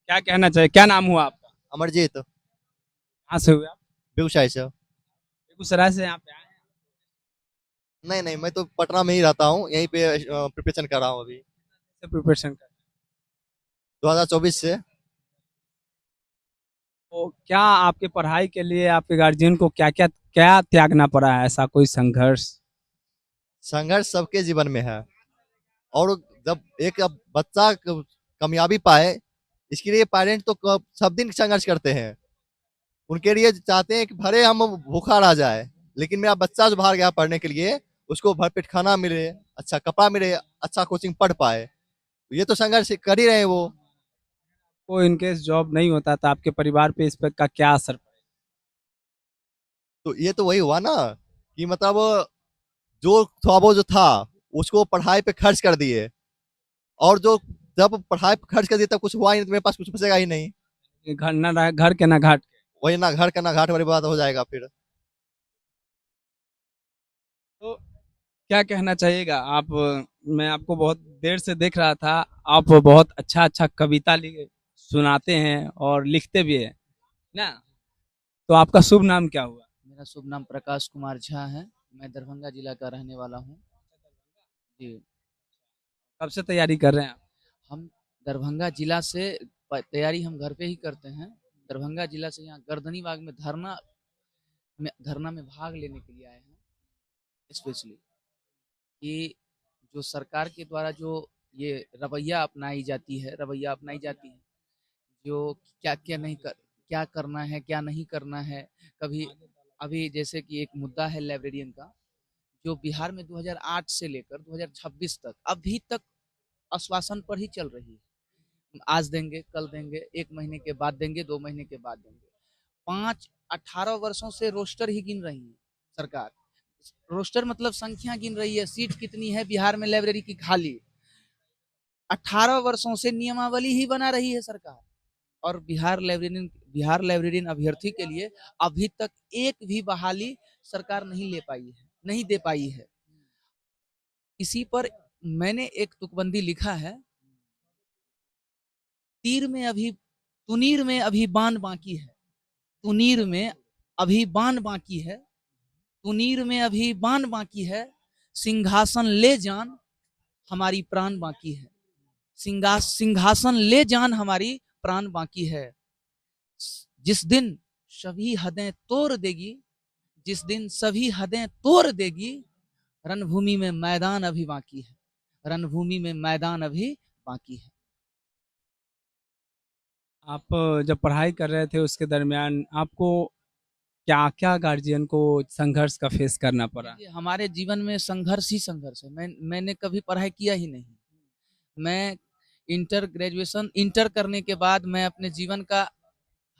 क्या कहना चाहिए, क्या नाम हुआ आपका? अमरजीत। कहाँ से हुए आप? बेगूसराय से। बेगूसराय से यहाँ पे आए हैं? नहीं नहीं, मैं तो पटना में ही रहता हूँ, यहीं पे प्रिपरेशन कर रहा हूँ अभी। से प्रिपरेशन कर। 2024 से। तो क्या आपके पढ़ाई के लिए आपके गार्जियन को क्या क्या क्या त्यागना पड़ा है, ऐसा कोई संघर्ष? संघर्ष सबके जीवन में है। और जब एक अब बच्चा कामयाबी पाए, इसके लिए पेरेंट तो सब दिन संघर्ष करते हैं। उनके लिए चाहते हैं कि भले हम भूखा रह जाए, लेकिन मेरा बच्चा जो बाहर गया पढ़ने के लिए, उसको भरपेट खाना मिले, अच्छा कपड़ा मिले, अच्छा कोचिंग पढ़ पाए। ये तो संघर्ष कर ही रहे हैं वो। को इनकेस जॉब नहीं होता तो आपके परिवार पे इस पर का क्या असर पड़ेगा? तो ये तो वही हुआ ना, कि मतलब जो थोड़ा बहुत जो था, उसको पढ़ाई पे खर्च कर दिए। और जो जब पढ़ाई पे खर्च कर दिए, तब कुछ हुआ ही नहीं, तो मेरे पास कुछ बचेगा ही नहीं। कि घर ना रहे, घर के ना घाट के। वही ना घर का ना घाट वाली बात हो जाएगा फिर। तो क्या कहना चाहिएगा आप? मैं आपको बहुत देर से देख रहा था, आप बहुत अच्छा अच्छा कविता सुनाते हैं और लिखते भी हैं ना। तो आपका शुभ नाम क्या हुआ? मेरा शुभ नाम प्रकाश कुमार झा है। मैं दरभंगा जिला का रहने वाला हूँ। जी। कब से तैयारी कर रहे हैं आप? हम दरभंगा जिला से तैयारी हम घर पे ही करते हैं। दरभंगा जिला से यहाँ गर्दनी बाग में धरना में भाग लेने के लिए आए हैं स्पेशली, कि जो सरकार के द्वारा जो ये रवैया अपनाई जाती है, जो क्या क्या नहीं कर क्या करना है क्या नहीं करना है। कभी अभी जैसे कि एक मुद्दा है लाइब्रेरियन का, जो बिहार में 2008 से लेकर 2026 तक अभी तक आश्वासन पर ही चल रही है। आज देंगे, कल देंगे, 1 महीने के बाद देंगे, 2 महीने के बाद देंगे। 18 वर्षों से रोस्टर ही गिन रही है सरकार। रोस्टर मतलब संख्या गिन रही है, सीट कितनी है बिहार में लाइब्रेरी की खाली। 18 वर्षों से नियमावली ही बना रही है सरकार। और बिहार लाइब्रेरियन अभ्यर्थी के लिए अभी तक एक भी बहाली सरकार नहीं ले पाई है, नहीं दे पाई है। इसी पर मैंने एक तुकबंदी लिखा है। तीर में अभी तुनीर में अभी बाण बाकी है। तुनीर में अभी बाण बाकी है। तुनीर में अभी बाण बाकी है। सिंहासन ले जान हमारी प्राण बाकी है। सिंहासन ले जान हमारी प्राण बाकी है। जिस दिन सभी हदें तोड़ देगी, जिस दिन सभी हदें तोड़ देगी, रणभूमि में मैदान अभी बाकी है। रणभूमि में मैदान अभी बाकी है। आप जब पढ़ाई कर रहे थे उसके दरमियान आपको क्या क्या गार्जियन को संघर्ष का फेस करना पड़ा? देखिए, हमारे जीवन में संघर्ष ही संघर्ष है। मैंने कभी पढ़ाई किया ही नहीं। मैं इंटर करने के बाद मैं अपने जीवन का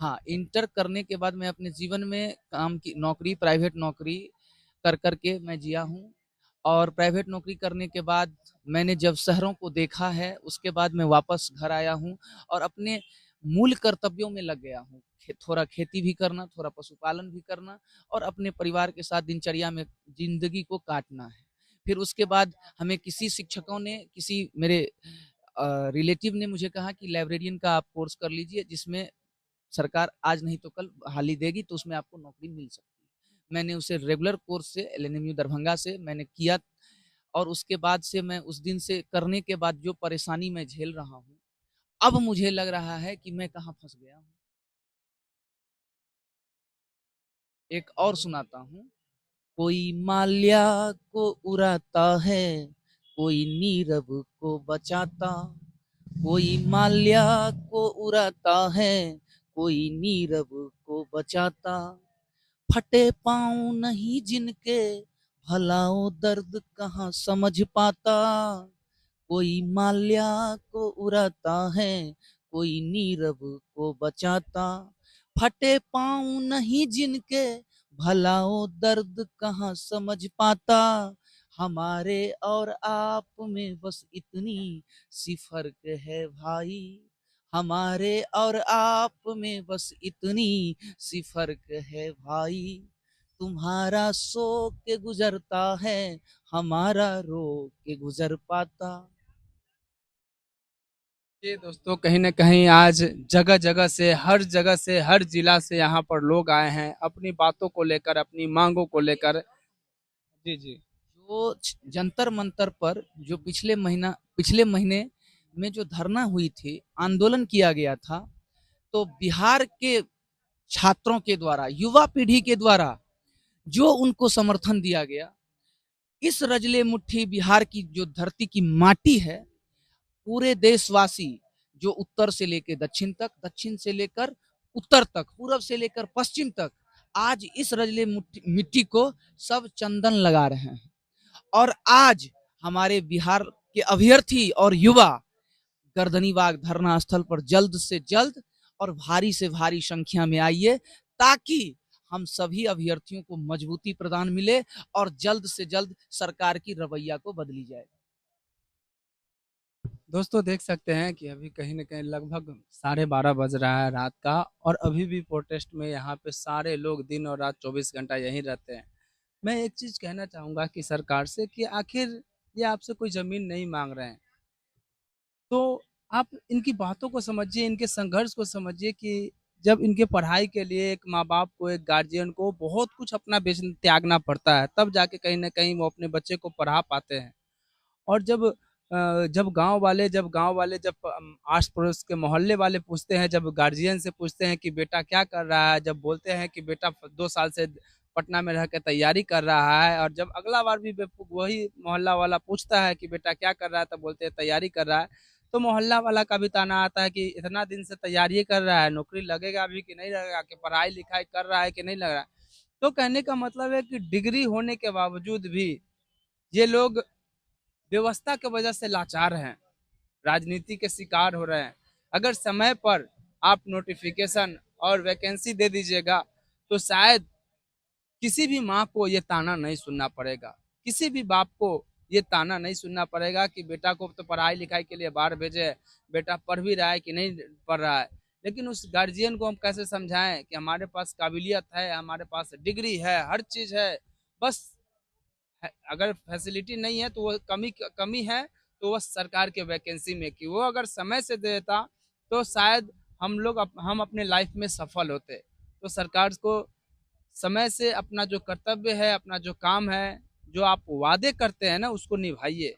हाँ, इंटर करने के बाद मैं अपने जीवन में काम की नौकरी, प्राइवेट नौकरी कर करके मैं जिया हूँ। और प्राइवेट नौकरी करने के बाद मैंने जब शहरों को देखा है, उसके बाद मैं वापस घर आया हूँ और अपने मूल कर्तव्यों में लग गया हूँ। थोड़ा खेती भी करना, थोड़ा पशुपालन भी करना और अपने परिवार के साथ दिनचर्या में जिंदगी को काटना है। फिर उसके बाद हमें किसी शिक्षकों ने, किसी मेरे रिलेटिव ने मुझे कहा कि लाइब्रेरियन का आप कोर्स कर लीजिए, जिसमें सरकार आज नहीं तो कल बहाली देगी, तो उसमें आपको नौकरी मिल सकती है। मैंने उसे रेगुलर कोर्स से एलएनएमयू दरभंगा से मैंने किया। और उसके बाद से मैं उस दिन से करने के बाद जो परेशानी मैं झेल रहा हूँ, अब मुझे लग रहा है कि मैं कहाँ फंस गया हूँ। एक और सुनाता हूँ। कोई माल्या को उड़ाता है, कोई नीरव को बचाता। कोई माल्या को उड़ाता है, कोई नीरव को बचाता। फटे पाँव नहीं जिनके, भलाओ दर्द कहाँ समझ पाता। कोई माल्या को उड़ाता है, कोई नीरव को बचाता। फटे पाँव नहीं जिनके, भलाओ दर्द कहाँ समझ पाता। हमारे और आप में बस इतनी सी फर्क है भाई। हमारे और आप में बस इतनी सी फर्क है भाई। तुम्हारा सो के गुजरता है, हमारा रो के गुजर पाता। देखिए दोस्तों, कहीं न कहीं आज जगह-जगह से, हर जगह से, हर जिला से यहाँ पर लोग आए हैं, अपनी बातों को लेकर, अपनी माँगों को लेकर। जी, जी। जो जंतर मंतर पर जो पिछले महीने में जो धरना हुई थी, आंदोलन किया गया था, तो बिहार के छात्रों के द्वारा, युवा पीढ़ी के द्वारा जो उनको समर्थन दिया गया, इस रजले मुट्ठी बिहार की जो धरती की माटी है, पूरे देशवासी जो उत्तर से लेकर दक्षिण तक, दक्षिण से लेकर उत्तर तक, पूरब से लेकर पश्चिम तक, आज इस रजले मिट्टी को सब चंदन लगा रहे हैं। और आज हमारे बिहार के अभ्यर्थी और युवा गर्दनीबाग धरना स्थल पर जल्द से जल्द और भारी से भारी संख्या में आइए, ताकि हम सभी अभ्यर्थियों को मजबूती प्रदान मिले और जल्द से जल्द सरकार की रवैया को बदली जाए। दोस्तों देख सकते हैं कि अभी कहीं न कहीं लगभग 12:30 बज रहा है रात का, और अभी भी प्रोटेस्ट में यहाँ पे सारे लोग दिन और रात 24 घंटा यहीं रहते हैं। मैं एक चीज़ कहना चाहूँगा कि सरकार से कि आखिर ये आपसे कोई ज़मीन नहीं माँग रहे हैं, तो आप इनकी बातों को समझिए, इनके संघर्ष को समझिए कि जब इनके पढ़ाई के लिए एक माँ-बाप को, एक गार्जियन को बहुत कुछ अपना बेच त्यागना पड़ता है, तब जाके कहीं न कहीं वो अपने बच्चे को पढ़ा पाते हैं। और जब गाँव वाले जब आस-पड़ोस के मोहल्ले वाले पूछते हैं, जब गार्जियन से पूछते हैं कि बेटा क्या कर रहा है, जब बोलते हैं कि बेटा 2 साल से पटना में रह के तैयारी कर रहा है, और जब अगला बार भी वही मोहल्ला वाला पूछता है कि बेटा क्या कर रहा है, तब बोलते हैं तैयारी कर रहा है। तो मोहल्ला वाला का भी ताना आता है कि इतना दिन से तैयारी कर रहा है, नौकरी लगेगा भी कि नहीं लगेगा, कि पढ़ाई-लिखाई कर रहा है कि नहीं लग रहा है। तो कहने का मतलब है कि डिग्री होने के बावजूद भी ये लोग व्यवस्था की वजह से लाचार हैं, राजनीति के शिकार हो रहे हैं। अगर समय पर आप नोटिफिकेशन और वैकेंसी दे दीजिएगा, तो शायद किसी भी माँ को ये ताना नहीं सुनना पड़ेगा, किसी भी बाप को ये ताना नहीं सुनना पड़ेगा कि बेटा को तो पढ़ाई-लिखाई के लिए बाहर भेजे, बेटा पढ़ भी रहा है कि नहीं पढ़ रहा है। लेकिन उस गार्जियन को हम कैसे समझाएँ कि हमारे पास काबिलियत है, हमारे पास डिग्री है, हर चीज़ है, बस अगर फैसिलिटी नहीं है तो वो कमी है, तो वो सरकार के वैकेंसी में कि वो अगर समय से देता, तो शायद हम अपने लाइफ में सफल होते। तो सरकार को समय से अपना जो कर्तव्य है, अपना जो काम है, जो आप वादे करते हैं ना, उसको निभाइए।